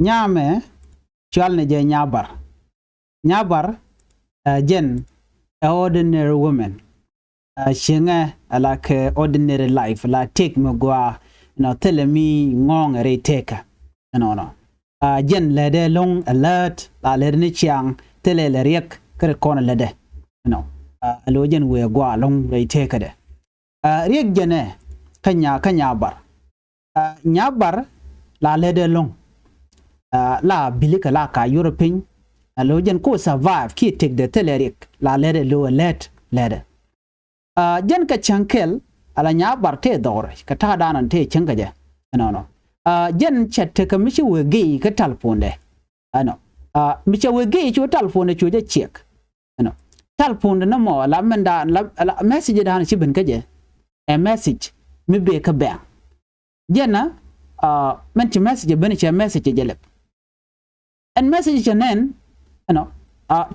nyame chwal ne je nyabar jen a ordinary woman shinga like ordinary life la take me gwa tell me ngong re take no jen lede long alert la lede ni chiang tele le riek kre kon lede alo jen we gwa long re take de riek jene kanya bar nyabar la lede long la bilika la ka european alo jen ko survive ki take de tele riek la lede lo alert lede jen ka chankel ala nyabar te dor ka ta danan te chenga je jen chat ka mishi wege ka talfonde mishi wege chu talfonde chu je check talfonde na mo la menda la message da shi bin ka je a message mi be ka ba jena men ti message bin che message je lep en message chenen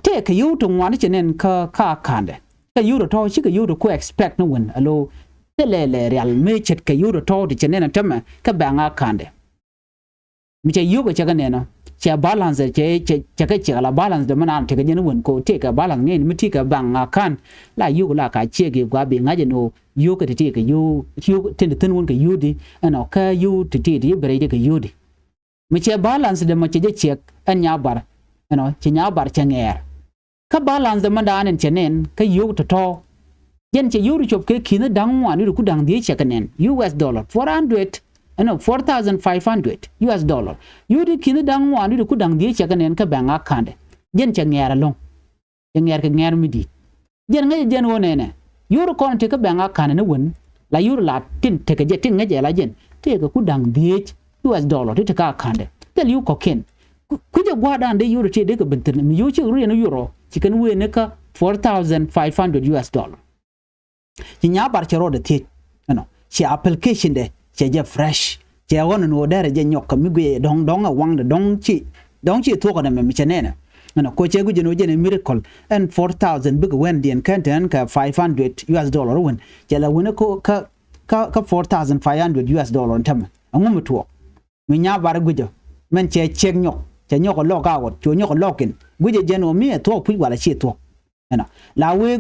te ka yu to ngwan chenen ka kande ka yu to shi ka yu to expect no win alo le real me chet ka yu to de chenen tama ka ba nga kande mi che yu ko chaga neno che balance che ka la balance de mana te ka nyen won ko te ka balance ne mi ti ka ba nga kan la yu la ka che ge gwa be nga je no yu ka te ka yu tin tin won ka yu di ka yu te bere ka yu di mi che balance de ma che je check an nya bar che nya bar che nger ka balance de manda anen chenen ka yu to jen che yu chop ke kin dang wan ru ku dang di che kanen US dollar 400 4500 US dollar yudi kin dang wan ru ku dang di che kanen ka banga kande jen che nger long che nger ke nger mi di jen ngai jen wonene yuru kon te ka banga kande ne won la yuru la tin te ka je tin ngai la jen te ka ku dang di US dollar te ka kande tel yu ko ken ku je gwa dan de yuru te de ka bintin mi yu chi ru ne euro chicken we ne ka 4500 US dollar nya bar chero de te chi application de che je fresh che won no dere je nyok mi gwe dong a wang de dong chi to ko de me chenene ko che gu je no je ne miracle and 4000 big when the can ka 500 US dollar won je la wona ko ka 4500 US dollar tam ngum to mi nya bar gu je men che chek nyok lo ka wot cho nyok lokin gu je no mi to pu wala chi to la we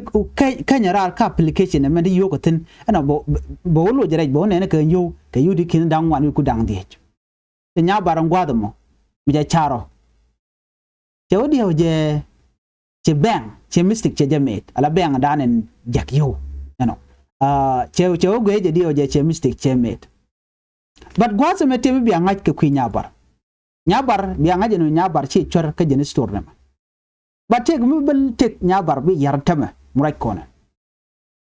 ka nyara ka application ne di yo ko tin bo lo jere bo ne ka yu di kin dang wan ku dang di te nya baran gwa mo mi ja charo te odi o je che bang che mystic che jamet ala bang danen jak yo che gwe je di o je che mystic che met but gwa se mete bi angaj ke ku nya bar bi angaj no nya bar che chor ka je store ne but take me bel take nya bar bi yar tama murai kona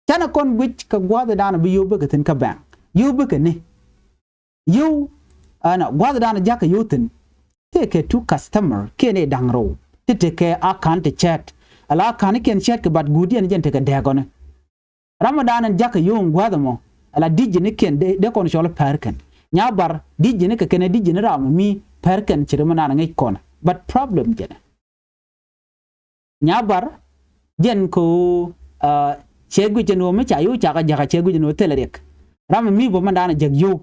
tana kon which ka gwada dana bi yobe ka tin ka bang yobe ka ne you ana gwada dana jaka yutin take to customer kene dangro take account chat ala kan ken chat ka bat gudi en jente ka dagona ramadan jaka yung gwada mo ala dijje ne ken de kon shol parken nya bar dijje ne ka ken dijje ne ram mi parken chirmana ngai kona but problem jene nyabar jen ko chegu jeno me chayu chaka jaka chegu jeno telerek ram mi bo mandana jagyu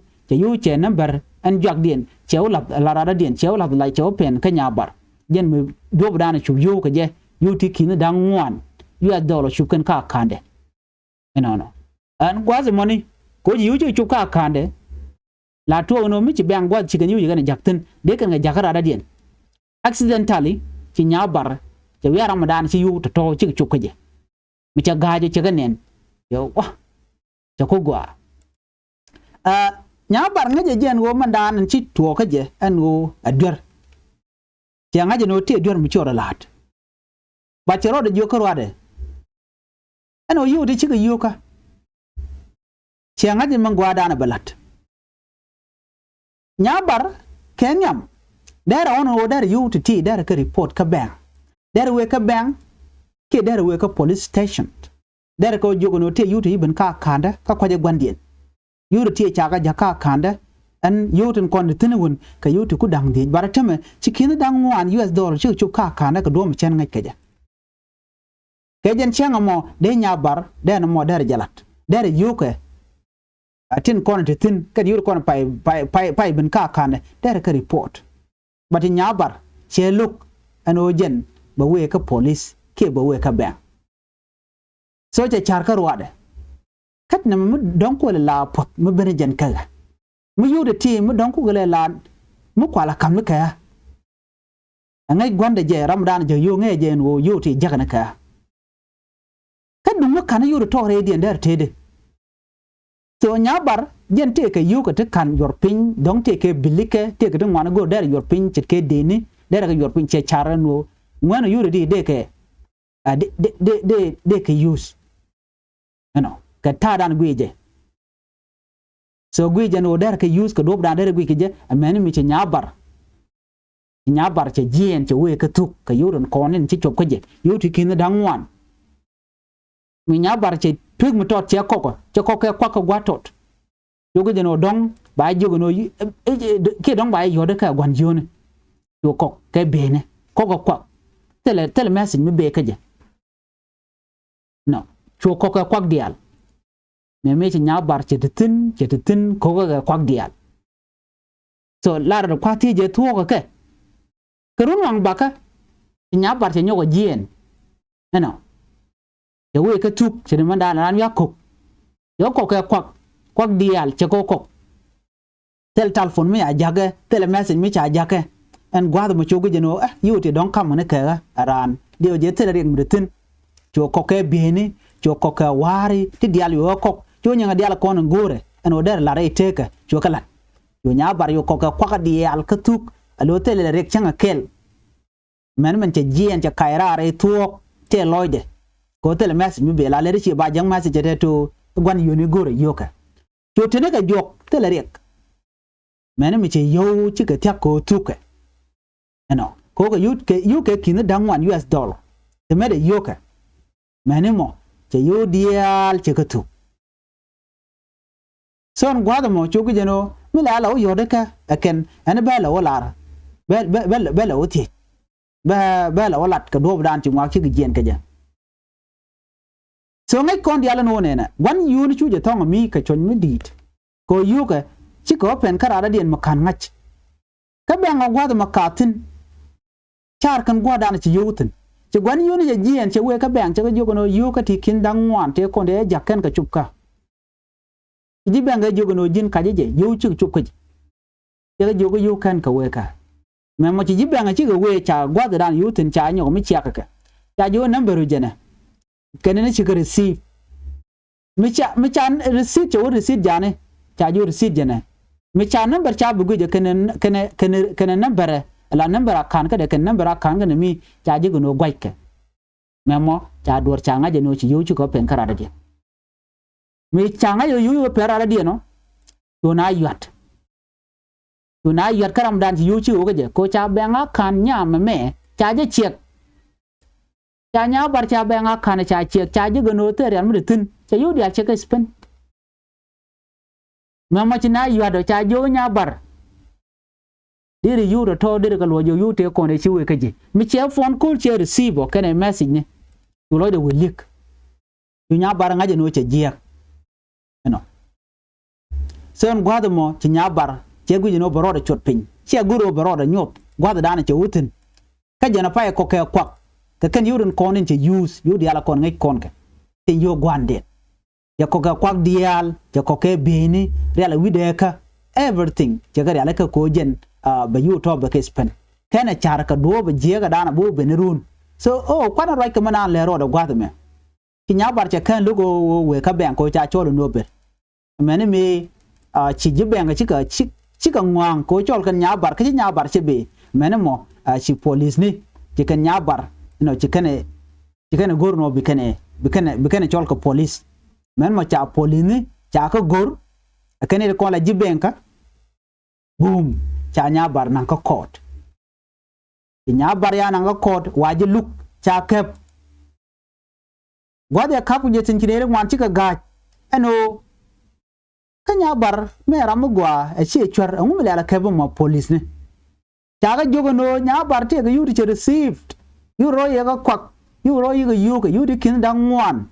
che number an jak dien chewla la rada dien chewla la chew pen ka nyabar jen me do dana chu yu ka je yu ti kin dang wan US dollar chu kan ka kande no an gwaze money ko yu chu ka kande la to no mi chi bang gwa chi kan yu ga jakten de kan ga jakara rada dien accidentally chi nyabar che wi ramadan ci yu to ci ci ko je mi ca gaaje ci ganen yo wa ca ko gwa nya bar nga je jen wo mandan ci to ka je an wo adwer ci nga je no te adwer mi ci ora lat ba ci ro de jo ko wade ano yu de ci ga yu ka ci nga je man gwa dana balat nya bar kenyam dara ono wo dara yu ti dara ka report ka bang there we ka bang ke there we ka police station there ko jogo no te yuto ibn ka kanda ka kwaje gwandien yuto te chaga jaka kanda an yuto kon tinwun ka yuto ku dang di baratame cikin dang wan US dollar chu ka kanda ka do mu chen ngai keja kejen chenga mo de nya bar de no mo der jalat der yuke atin kon tin ka yuto kon pai ibn ka kanda der ka report but nya bar che look an ojen ba we ka police ke ba we ka bank so che char ka ruade kat na mu don ko la pot mu bene jen ka mu yude ti mu don ko le la mu kwala kam ka ngai gwanda je ramadan je yo ngai je no yo ti jagana ka kat dum mu kana yude to re di der tede so nya bar jen te ke yu ko te kan yor pin don te ke bilike te ke ngwana go der yor pin te ke deni der ke yor pin che charan wo ngwana yu de ke de ke use ka ta dan gweje so gweje no der ke use ko dob dan der gweje je ameni mi che nya bar che jien che we ke tuk ka yuron konen che chop ko je yu ti kin da ngwan mi nya bar che pig mi tot che koko che koko kwa ko gwatot yogo jeno dong ba jogo no ke dong ba yo de ka gwan jone yo kok ke bene koko kwa tele message mi be ka je no cho koko kwa dial me che nya bar che tin koko ga kwa dial so lar kwa ti je tuo ko ke kerun wang baka nya bar che nyogo jien no yo we ka tuk che man da ran ya kok yo koko kwa dial che koko tel telephone mi ajaga tel message mi cha ajaga en gwado mo chogo jeno yuti don kam ne ka aran dio je tel ring mritin cho koke bini cho koke wari ti dial yo kok cho nyanga dial ko no gore en oder la re teka cho kala yo nya bar yo koke kwa dial ka tuk alo tel rek changa kel man che jien cha kaira re tuok te loide ko tel message mi be la le chi ba jang message te to gwan yo ni gore yo ka cho tene ka jok tel rek mene mi che yo chi ka tek ko tuke ko ka UK kin dang $1 te mede yo ka mene mo che yo dial che ka tu son gwada mo chogu jeno mi la yo de ka aken ene ba la wala ba la oti ba la wala ka do dan ti ngwa chi gien ka ja so ngai kon dial no ne na wan yu ni chu je tong mi ka chon mi dit ko yu ka chi ko pen kara dien makan ngach ka be ngwa makatin char kan gwada na chi yutin chi gwan yu ni je jien che we ka bang che ko no yu ka ti kin dang wan te kon de jaken ka chupka ji bang ga jogo no jin ka je yu chi chupka je jogo yu kan ka we ka me mo chi ji bang chi ga we cha gwada dan yutin cha nyo mi chia ka cha jo number je na ken ne chi ka receive mi cha receive cho receive jane cha jo receive je na mi cha number cha bugu je ken number la number akan ka de ken number akan ga mi cha ji no gwai ke memo cha dur cha nga je no chi yu chi ko pen kara de mi cha nga yu pera de no to na yat karam dan chi yu chi o ga je ko cha be nga kan nya me cha je chek cha nya bar cha be nga kan cha chek cha ji no te ran mi tin cha yu dia che ka spen memo chi na yu do cha jo nya bar dire yu ro to dire ka lo yu te ko ne chi we ka ji mi che phone call che receive o kene message ne tu lo de we lik yu nya bar nga je no che ji son gwada mo chi nya bar che gu no baro de chot pin che guro baro de nyop gwada dana che utin ka je na pa ko ke kwak ka ken yu ron ko ne che use yu dia la kon ngai kon ka te yo gwande ya ko ka kwak dial ya ko ke bini real wideka everything che ga real ka ko jen ba yu to ba ke spen kana char ka do ba je ga dana bo benirun so kwana right ka mana le ro da gwada me ki nya bar che kan lugo we ka ben ko cha cholo no be mene me chi ji ben ga chi ka ngwang ko chol kan nya bar ka nya bar che be mene mo chi police ni chi kan nya bar no chi kane gor no bi kane chol ka police men mo cha police ni cha ka gor kane ko la ji ben ka boom cha nya bar nan ka court nya bar ya nan ka court waji luk cha kep gwade ka ku je tin kinere wan chi ka ga eno kanya bar me ramugwa e chi chwer ngum le ala kep mo police ne cha ga jogo no nya bar te ga yuri che received yuro ye ga kwak yuro ye ga yu ga yuri kin dang wan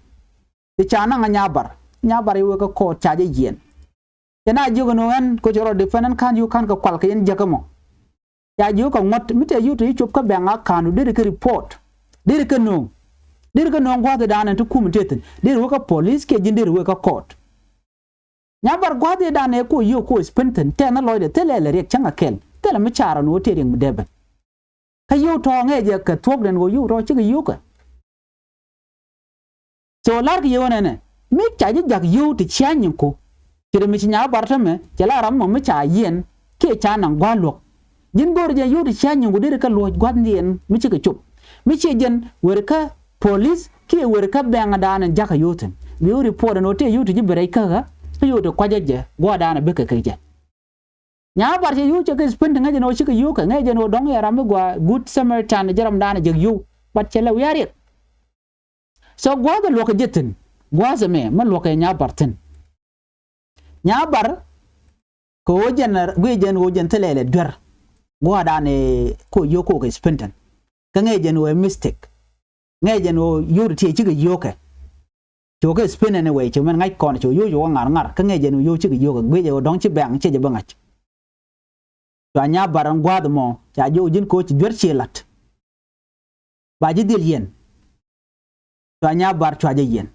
e cha na nya bar yu ga court cha je yen yana jogo no en ko joro defendant kan yu kan ka kwal ka yen jagamo ya ju ko ngot mi te yu to chop ka benga kanu de ke report de ke no gwa de dana to kum teten de wo ka police ke jinde wo ka court nya bar gwa de dana ko yu ko spenten te na loide te le rek changa kel te la mi chara no te ring debe ka yu to nge je ka tok den go yu ro chi yu ka so lar ki yone ne mi cha ji jak yu ti chan ko ti mi nya bar ta me jala ram mo mi cha yen ke cha nan gwa lok jin gor je yu ti chan ko de ka lo gwa ndien mi chi ka chup mi chi jen wer ka police ki wer ka benga dana jaka yuten bi report no te yu ti bere ka ga yu to kwaje gwa dana be ka je nya bar je yu che ke spend ngaje no chi ka yu ka ngaje no dong ya ram gwa good samaritan jaram dana je yu pat che la wi ari so gwa da lo ka jetin gwa za me ma lo ka nya bar tin nya bar ko jenar gwe jen wo jen telele dwer gwa dana ko yu ko ka spend ka ngaje no mistake ngaje no yu ti chi ka yu ka cho cái spin này vậy chứ mình ngay còn chỗ yo ngar cái nghe giờ yo chứ cái yo cái bây giờ đóng chứ bèn chứ giờ băng cho nhà barang qua đó mà cha yo jin ko chỉ duyệt chia lát bà chỉ điều yên cho nhà bar cho giờ yên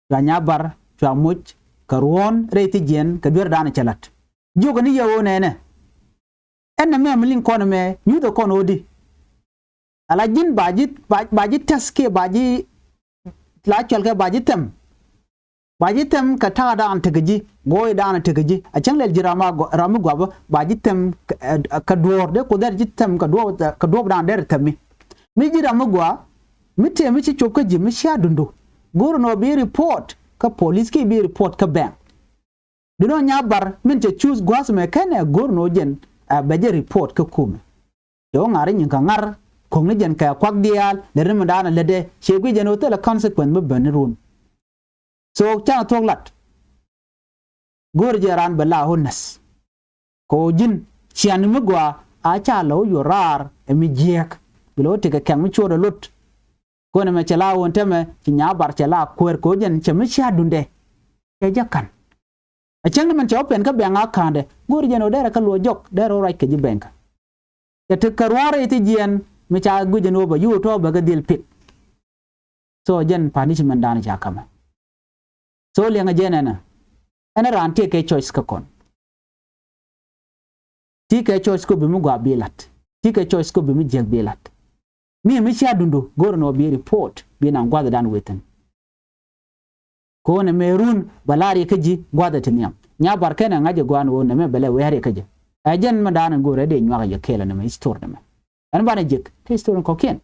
cho nhà bar cho much karuon reti jen cái duyệt đan chia lát yo cái này yo này en na me link con me nyu to con odi ala jin baji test ke baji la chal ka baji tem ka ta da an tegeji boy da an tegeji a chang le jirama ramu gwa baji tem ka duor de ko der jitem ka do da der temi mi jirama gwa mi te mi ci chop ka ji mi sha dundu gor no bi report ka police ki bi report ka bank dino nya bar min te choose gwas me kane gor no jen ba je report ka kum yo ngari nyin ka ngar ko ni jen ka kwak dial de rim da na lede che gwi jeno te la consequence me ban run so cha tok lat gor jaran bala honnas ko jin chian mi gwa a cha lo yo rar e mi jek bilo te ka kam chodo lut ko ne me chala won teme ci nya bar chala kwer ko jen che mi sha dunde e jakan a chang man cho pen ka be nga kande gor jeno dere ka lo jok dero right ke ji benka te karware ti jien mi cha guje no ba yu to ba ga dil pit so jen punishment dan cha kama so le nga jena na ana ran te ke choice ka kon ti ke choice ko bi mu gwa bilat ti ke choice ko bi mu jeg bilat mi sha dundu gor no bi report bi nan gwa dan weten ko ne merun balari kaji gwa da tinyam nya barkana ngaje gwa no ne me bele were kaje ajen ma dan gore de nywa ga kela ne me store ne an bana jek te store ko ken